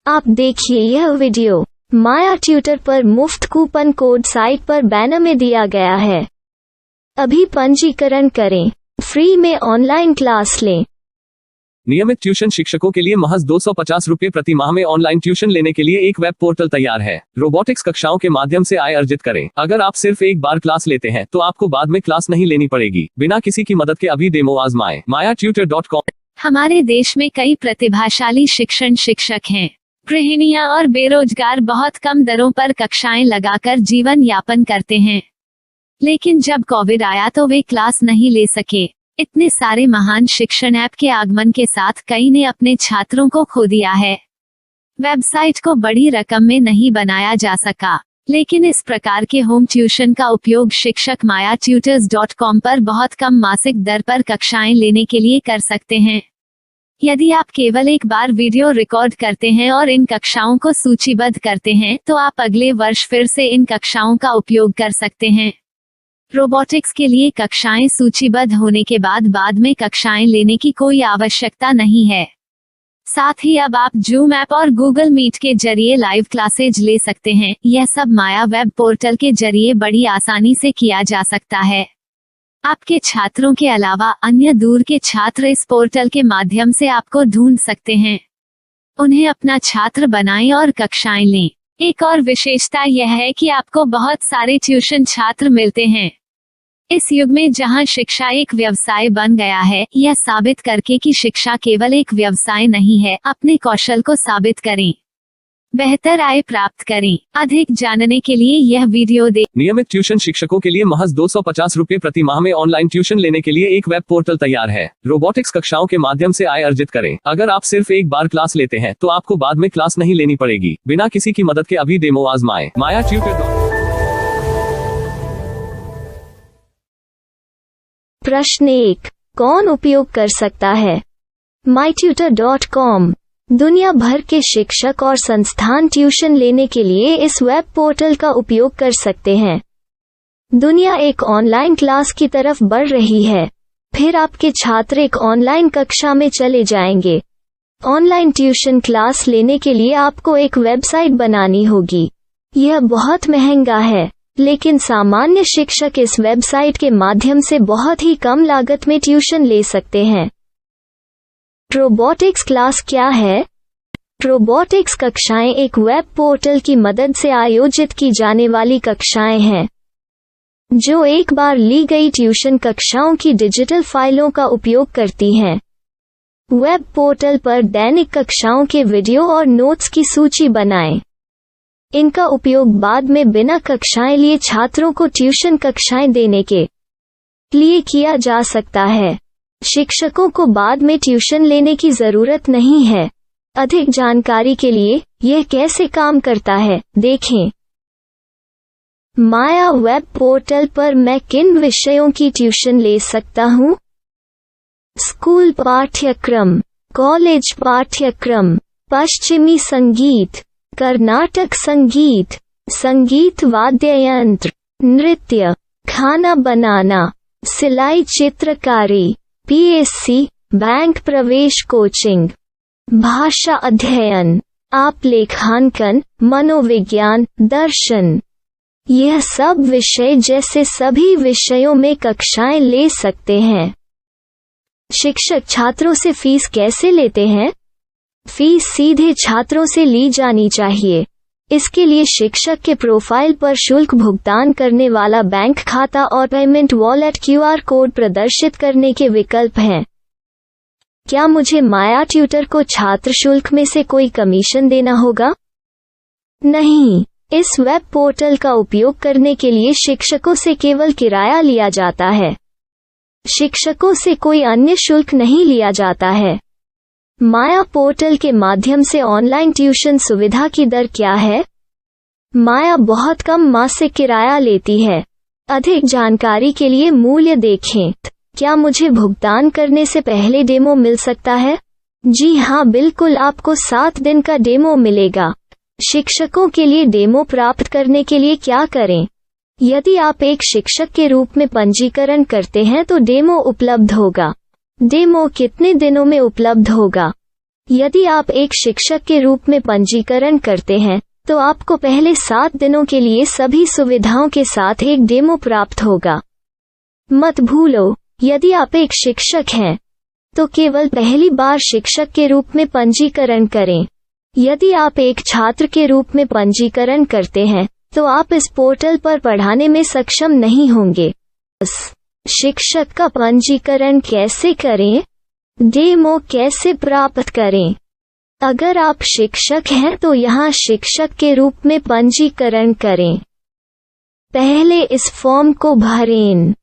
आप देखिए यह वीडियो माया ट्यूटर पर मुफ्त कूपन कोड साइट पर बैनर में दिया गया है। अभी पंजीकरण करें, फ्री में ऑनलाइन क्लास लें। नियमित ट्यूशन शिक्षकों के लिए महज 250 रुपये प्रति माह में ऑनलाइन ट्यूशन लेने के लिए एक वेब पोर्टल तैयार है। रोबोटिक्स कक्षाओं के माध्यम से आय अर्जित करें। अगर आप सिर्फ एक बार क्लास लेते हैं तो आपको बाद में क्लास नहीं लेनी पड़ेगी। बिना किसी की मदद के अभी डेमो आजमाएं। mayatutor.com। हमारे देश में कई प्रतिभाशाली शिक्षक हैं। गृहिणियां और बेरोजगार बहुत कम दरों पर कक्षाएं लगाकर जीवन यापन करते हैं, लेकिन जब कोविड आया तो वे क्लास नहीं ले सके। इतने सारे महान शिक्षण ऐप के आगमन के साथ कई ने अपने छात्रों को खो दिया है। वेबसाइट को बड़ी रकम में नहीं बनाया जा सका, लेकिन इस प्रकार के होम ट्यूशन का उपयोग शिक्षक mayatutors.com पर बहुत कम मासिक दर पर कक्षाएं लेने के लिए कर सकते हैं। यदि आप केवल एक बार वीडियो रिकॉर्ड करते हैं और इन कक्षाओं को सूचीबद्ध करते हैं तो आप अगले वर्ष फिर से इन कक्षाओं का उपयोग कर सकते हैं। रोबोटिक्स के लिए कक्षाएं सूचीबद्ध होने के बाद में कक्षाएं लेने की कोई आवश्यकता नहीं है। साथ ही अब आप जूम ऐप और गूगल मीट के जरिए लाइव क्लासेज ले सकते हैं। यह सब माया वेब पोर्टल के जरिए बड़ी आसानी से किया जा सकता है। आपके छात्रों के अलावा अन्य दूर के छात्र इस पोर्टल के माध्यम से आपको ढूंढ सकते हैं। उन्हें अपना छात्र बनाएं और कक्षाएं लें। एक और विशेषता यह है कि आपको बहुत सारे ट्यूशन छात्र मिलते हैं। इस युग में जहां शिक्षा एक व्यवसाय बन गया है, यह साबित करके कि शिक्षा केवल एक व्यवसाय नहीं है, अपने कौशल को साबित करें, बेहतर आय प्राप्त करें। अधिक जानने के लिए यह वीडियो देखें। नियमित ट्यूशन शिक्षकों के लिए महज 250 रुपये प्रति माह में ऑनलाइन ट्यूशन लेने के लिए एक वेब पोर्टल तैयार है। रोबोटिक्स कक्षाओं के माध्यम से आय अर्जित करें। अगर आप सिर्फ एक बार क्लास लेते हैं तो आपको बाद में क्लास नहीं लेनी पड़ेगी। बिना किसी की मदद के अभी डेमो आजमाएं। mayatutor.com। प्रश्न 1, कौन उपयोग कर सकता है? mytutor.com दुनिया भर के शिक्षक और संस्थान ट्यूशन लेने के लिए इस वेब पोर्टल का उपयोग कर सकते हैं। दुनिया एक ऑनलाइन क्लास की तरफ बढ़ रही है। फिर आपके छात्र एक ऑनलाइन कक्षा में चले जाएंगे। ऑनलाइन ट्यूशन क्लास लेने के लिए आपको एक वेबसाइट बनानी होगी। यह बहुत महंगा है, लेकिन सामान्य शिक्षक इस वेबसाइट के माध्यम से बहुत ही कम लागत में ट्यूशन ले सकते हैं। रोबोटिक्स क्लास क्या है? रोबोटिक्स कक्षाएं एक वेब पोर्टल की मदद से आयोजित की जाने वाली कक्षाएं हैं, जो एक बार ली गई ट्यूशन कक्षाओं की डिजिटल फाइलों का उपयोग करती हैं। वेब पोर्टल पर दैनिक कक्षाओं के वीडियो और नोट्स की सूची बनाएं। इनका उपयोग बाद में बिना कक्षाएं लिए छात्रों को ट्यूशन कक्षाएं देने के लिए किया जा सकता है। शिक्षकों को बाद में ट्यूशन लेने की जरूरत नहीं है। अधिक जानकारी के लिए यह कैसे काम करता है, देखें। माया वेब पोर्टल पर मैं किन विषयों की ट्यूशन ले सकता हूँ? स्कूल पाठ्यक्रम, कॉलेज पाठ्यक्रम, पश्चिमी संगीत, कर्नाटक संगीत, संगीत वाद्य यंत्र, नृत्य, खाना बनाना, सिलाई चित्रकारी, पीएससी, बैंक प्रवेश कोचिंग, भाषा अध्ययन, आप लेखांकन, मनोविज्ञान, दर्शन। यह सब विषय जैसे सभी विषयों में कक्षाएं ले सकते हैं। शिक्षक छात्रों से फीस कैसे लेते हैं? फीस सीधे छात्रों से ली जानी चाहिए। इसके लिए शिक्षक के प्रोफाइल पर शुल्क भुगतान करने वाला बैंक खाता और पेमेंट वॉलेट क्यूआर कोड प्रदर्शित करने के विकल्प हैं। क्या मुझे माया ट्यूटर को छात्र शुल्क में से कोई कमीशन देना होगा? नहीं, इस वेब पोर्टल का उपयोग करने के लिए शिक्षकों से केवल किराया लिया जाता है। शिक्षकों से कोई अन्य शुल्क नहीं लिया जाता है। माया पोर्टल के माध्यम से ऑनलाइन ट्यूशन सुविधा की दर क्या है? माया बहुत कम मासिक किराया लेती है। अधिक जानकारी के लिए मूल्य देखें। क्या मुझे भुगतान करने से पहले डेमो मिल सकता है? जी हाँ, बिल्कुल, आपको 7 दिन का डेमो मिलेगा। शिक्षकों के लिए डेमो प्राप्त करने के लिए क्या करें? यदि आप एक शिक्षक के रूप में पंजीकरण करते हैं तो डेमो उपलब्ध होगा। डेमो कितने दिनों में उपलब्ध होगा? यदि आप एक शिक्षक के रूप में पंजीकरण करते हैं तो आपको पहले 7 दिनों के लिए सभी सुविधाओं के साथ एक डेमो प्राप्त होगा। मत भूलो, यदि आप एक शिक्षक हैं तो केवल पहली बार शिक्षक के रूप में पंजीकरण करें। यदि आप एक छात्र के रूप में पंजीकरण करते हैं तो आप इस पोर्टल पर पढ़ाने में सक्षम नहीं होंगे। शिक्षक का पंजीकरण कैसे करें? डेमो कैसे प्राप्त करें? अगर आप शिक्षक हैं तो यहाँ शिक्षक के रूप में पंजीकरण करें। पहले इस फॉर्म को भरें,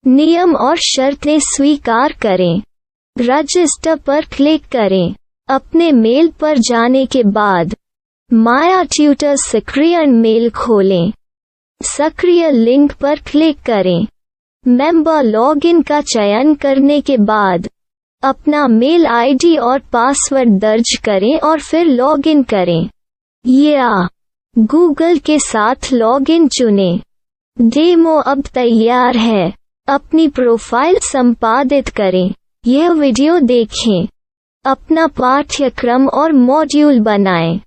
नियम और शर्तें स्वीकार करें, रजिस्टर पर क्लिक करें। अपने मेल पर जाने के बाद माया ट्यूटर सक्रिय मेल खोलें। सक्रिय लिंक पर क्लिक करें। मेंबर लॉगिन का चयन करने के बाद अपना मेल आईडी और पासवर्ड दर्ज करें और फिर लॉगिन करें या गूगल के साथ लॉगिन चुनें। डेमो अब तैयार है। अपनी प्रोफाइल संपादित करें। यह वीडियो देखें। अपना पाठ्यक्रम और मॉड्यूल बनाएं।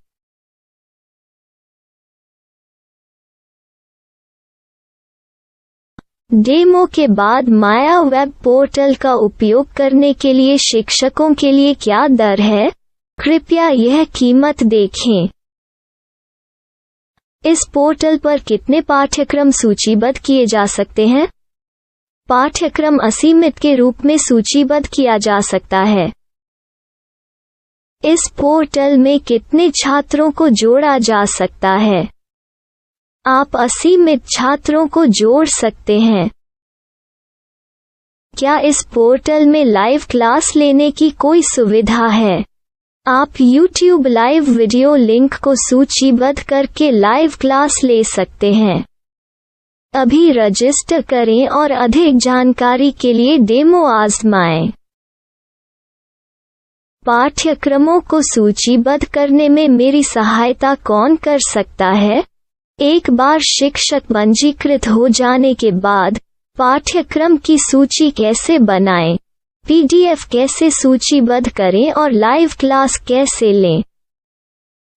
डेमो के बाद माया वेब पोर्टल का उपयोग करने के लिए शिक्षकों के लिए क्या दर है? कृपया यह कीमत देखें। इस पोर्टल पर कितने पाठ्यक्रम सूचीबद्ध किए जा सकते हैं? पाठ्यक्रम असीमित के रूप में सूचीबद्ध किया जा सकता है। इस पोर्टल में कितने छात्रों को जोड़ा जा सकता है? आप असीमित छात्रों को जोड़ सकते हैं। क्या इस पोर्टल में लाइव क्लास लेने की कोई सुविधा है? आप YouTube लाइव वीडियो लिंक को सूचीबद्ध करके लाइव क्लास ले सकते हैं। अभी रजिस्टर करें और अधिक जानकारी के लिए डेमो आजमाएं। पाठ्यक्रमों को सूचीबद्ध करने में मेरी सहायता कौन कर सकता है? एक बार शिक्षक पंजीकृत हो जाने के बाद पाठ्यक्रम की सूची कैसे बनाएं, PDF कैसे सूचीबद्ध करें और लाइव क्लास कैसे लें,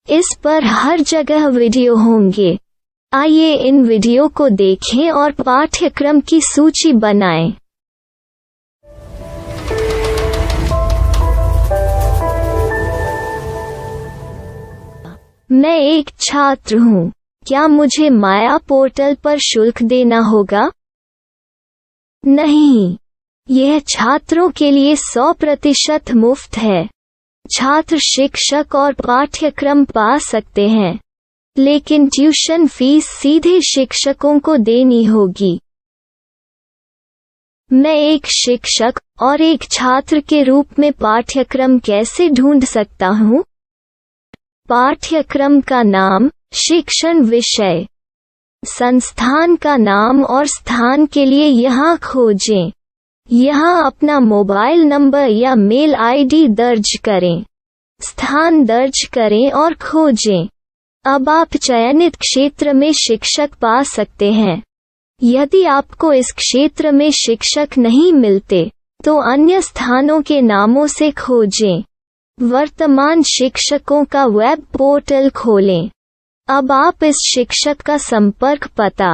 इस पर हर जगह वीडियो होंगे। आइए इन वीडियो को देखें और पाठ्यक्रम की सूची बनाएं। मैं एक छात्र हूँ। क्या मुझे माया पोर्टल पर शुल्क देना होगा? नहीं, यह छात्रों के लिए 100% मुफ्त है। छात्र शिक्षक और पाठ्यक्रम पा सकते हैं, लेकिन ट्यूशन फीस सीधे शिक्षकों को देनी होगी। मैं एक शिक्षक और एक छात्र के रूप में पाठ्यक्रम कैसे ढूंढ सकता हूँ? पाठ्यक्रम का नाम, शिक्षण विषय, संस्थान का नाम और स्थान के लिए यहाँ खोजें। यहाँ अपना मोबाइल नंबर या मेल आईडी दर्ज करें। स्थान दर्ज करें और खोजें। अब आप चयनित क्षेत्र में शिक्षक पा सकते हैं। यदि आपको इस क्षेत्र में शिक्षक नहीं मिलते तो अन्य स्थानों के नामों से खोजें। वर्तमान शिक्षकों का वेब पोर्टल खोलें। अब आप इस शिक्षक का संपर्क पता,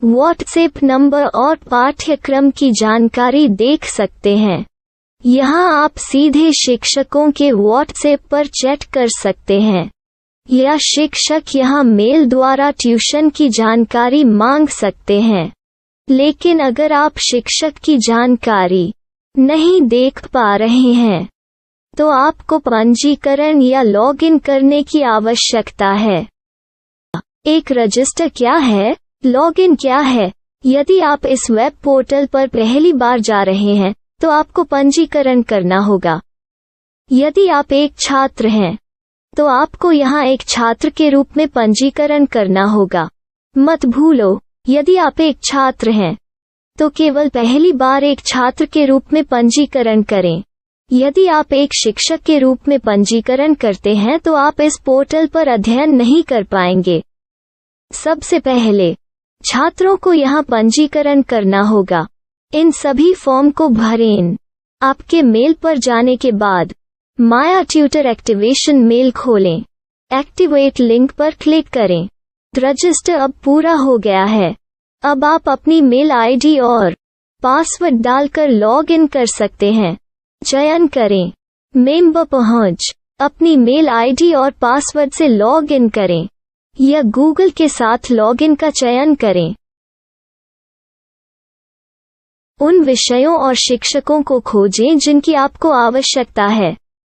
व्हाट्सएप नंबर और पाठ्यक्रम की जानकारी देख सकते हैं। यहाँ आप सीधे शिक्षकों के व्हाट्सएप पर चैट कर सकते हैं या शिक्षक यहाँ मेल द्वारा ट्यूशन की जानकारी मांग सकते हैं। लेकिन अगर आप शिक्षक की जानकारी नहीं देख पा रहे हैं तो आपको पंजीकरण या लॉगिन करने की आवश्यकता है। एक रजिस्टर क्या है? लॉगिन क्या है? यदि आप इस वेब पोर्टल पर पहली बार जा रहे हैं तो आपको पंजीकरण करना होगा। यदि आप एक छात्र हैं तो आपको यहाँ एक छात्र के रूप में पंजीकरण करना होगा। मत भूलो, यदि आप एक छात्र हैं तो केवल पहली बार एक छात्र के रूप में पंजीकरण करें। यदि आप एक शिक्षक के रूप में पंजीकरण करते हैं तो आप इस पोर्टल पर अध्ययन नहीं कर पाएंगे। सबसे पहले छात्रों को यहाँ पंजीकरण करना होगा। इन सभी फॉर्म को भरें। आपके मेल पर जाने के बाद माया ट्यूटर एक्टिवेशन मेल खोलें। एक्टिवेट लिंक पर क्लिक करें। रजिस्टर अब पूरा हो गया है। अब आप अपनी मेल आईडी और पासवर्ड डालकर लॉग इन कर सकते हैं। चयन करें मेंबर पहुंच। अपनी मेल आईडी और पासवर्ड से लॉग इन करें या गूगल के साथ लॉग इन का चयन करें। उन विषयों और शिक्षकों को खोजें जिनकी आपको आवश्यकता है।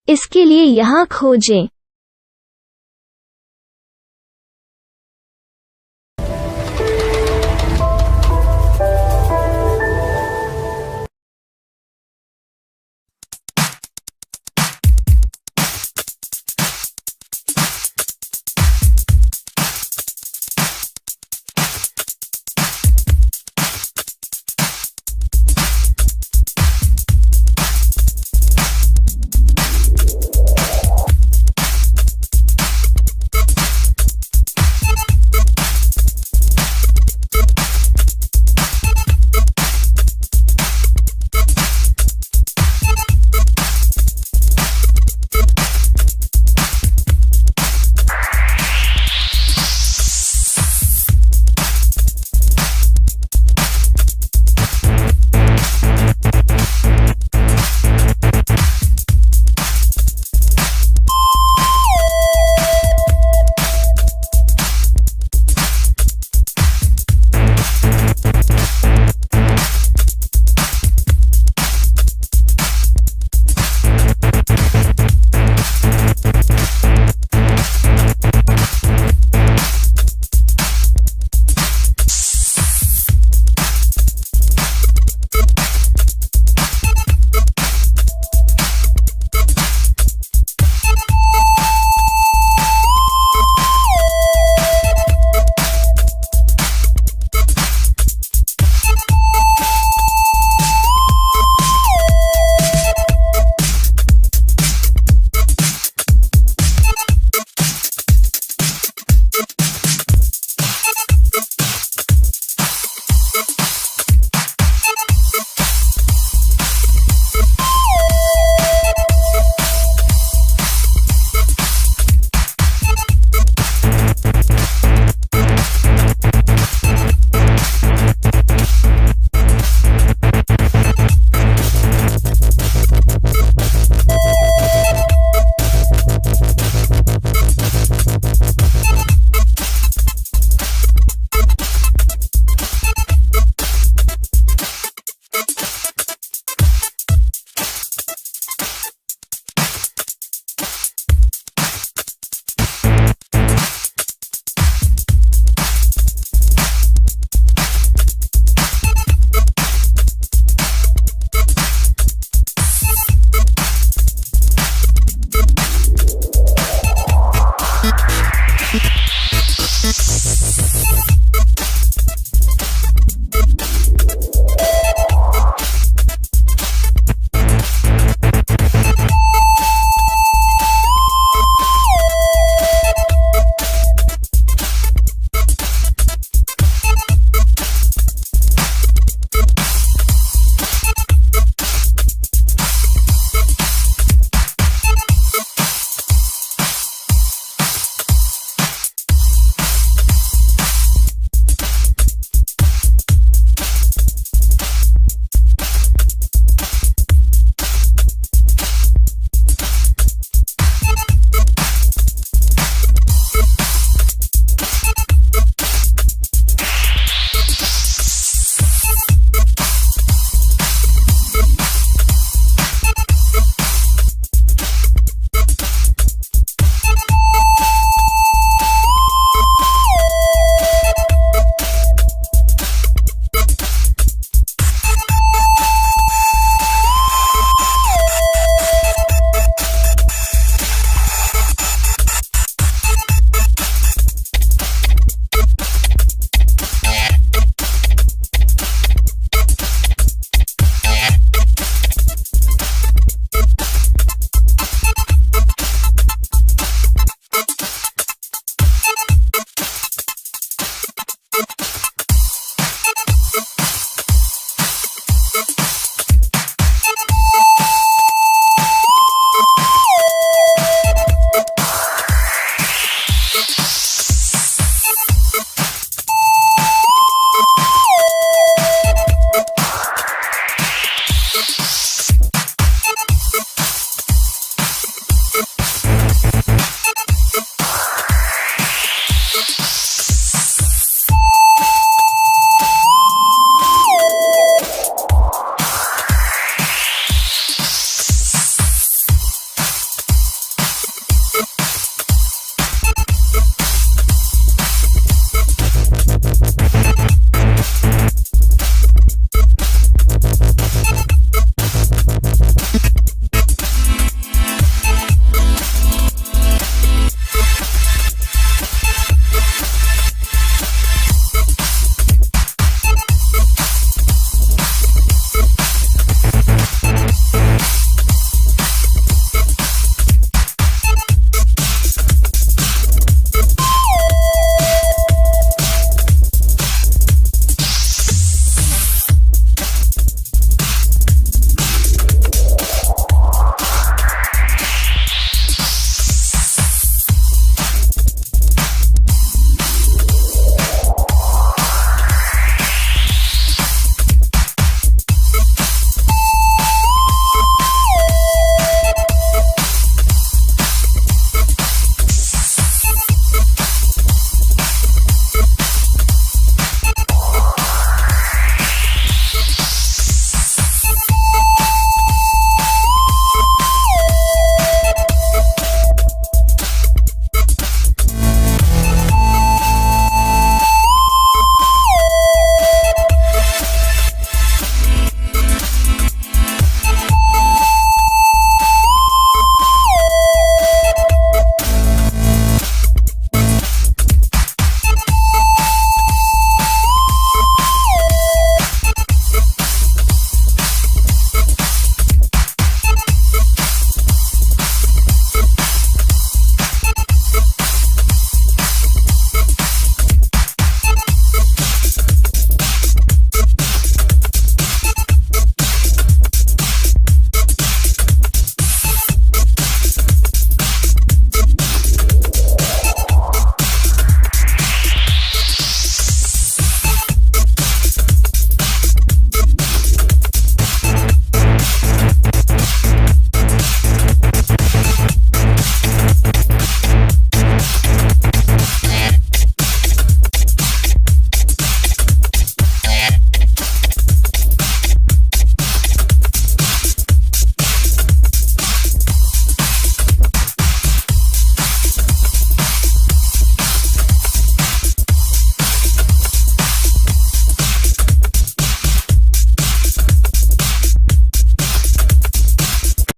इसके लिए यहाँ खोजें।